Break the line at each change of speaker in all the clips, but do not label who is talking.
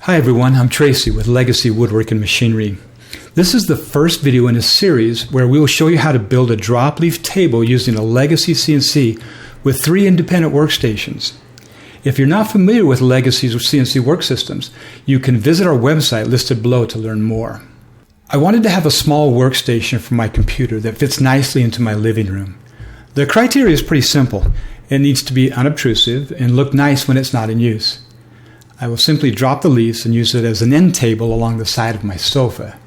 Hi everyone, I'm Tracy with Legacy Woodworking Machinery. This is the first video in a series where we will show you how to build a drop leaf table using a Legacy CNC with 3 independent workstations. If you're not familiar with Legacy's CNC work systems, you can visit our website listed below to learn more. I wanted to have a small workstation for my computer that fits nicely into my living room. The criteria is pretty simple. It needs to be unobtrusive and look nice when it's not in use. I will simply drop the leaves and use it as an end table along the side of my sofa.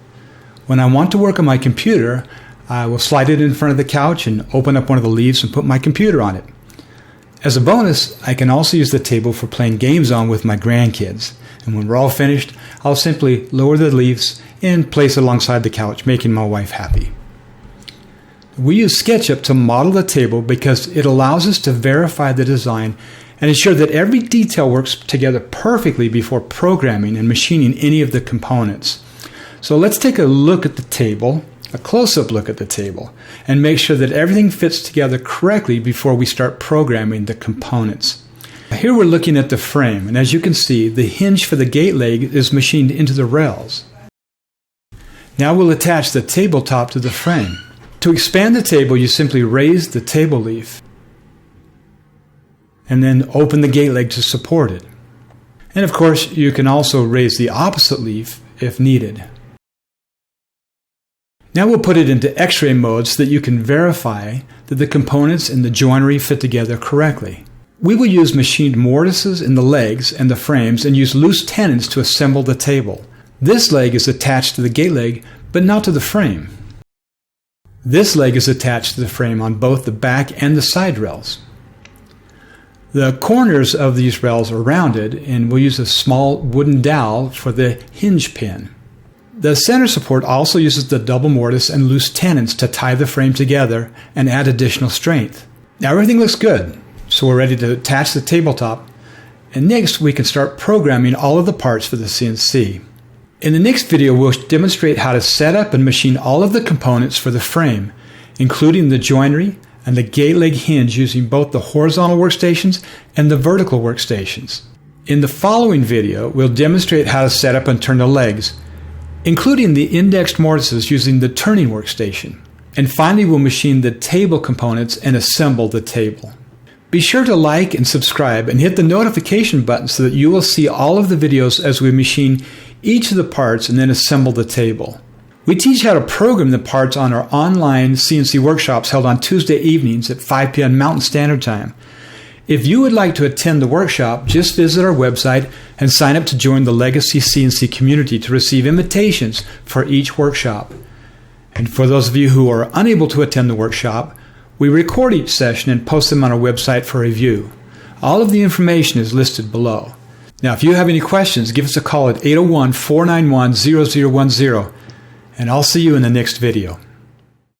When I want to work on my computer, I will slide it in front of the couch and open up one of the leaves and put my computer on it. As a bonus, I can also use the table for playing games on with my grandkids. And when we're all finished, I'll simply lower the leaves and place it alongside the couch, making my wife happy. We use SketchUp to model the table because it allows us to verify the design and ensure that every detail works together perfectly before programming and machining any of the components. So let's take a look at the table, a close-up look at the table, and make sure that everything fits together correctly before we start programming the components. Here we're looking at the frame, and as you can see, the hinge for the gate leg is machined into the rails. Now we'll attach the tabletop to the frame. To expand the table, you simply raise the table leaf and then open the gate leg to support it. And of course, you can also raise the opposite leaf if needed. Now we'll put it into X-ray mode so that you can verify that the components and the joinery fit together correctly. We will use machined mortises in the legs and the frames and use loose tenons to assemble the table. This leg is attached to the gate leg, but not to the frame. This leg is attached to the frame on both the back and the side rails. The corners of these rails are rounded, and we'll use a small wooden dowel for the hinge pin. The center support also uses the double mortise and loose tenons to tie the frame together and add additional strength. Now everything looks good, so we're ready to attach the tabletop, and next we can start programming all of the parts for the CNC. In the next video, we'll demonstrate how to set up and machine all of the components for the frame, including the joinery and the gate leg hinge using both the horizontal workstations and the vertical workstations. In the following video, we'll demonstrate how to set up and turn the legs, including the indexed mortises using the turning workstation. And finally, we'll machine the table components and assemble the table. Be sure to like and subscribe and hit the notification button so that you will see all of the videos as we machine each of the parts and then assemble the table. We teach how to program the parts on our online CNC workshops held on Tuesday evenings at 5 p.m. Mountain Standard Time. If you would like to attend the workshop, just visit our website and sign up to join the Legacy CNC community to receive invitations for each workshop. And for those of you who are unable to attend the workshop, we record each session and post them on our website for review. All of the information is listed below. Now, if you have any questions, give us a call at 801-491-0010, and I'll see you in the next video.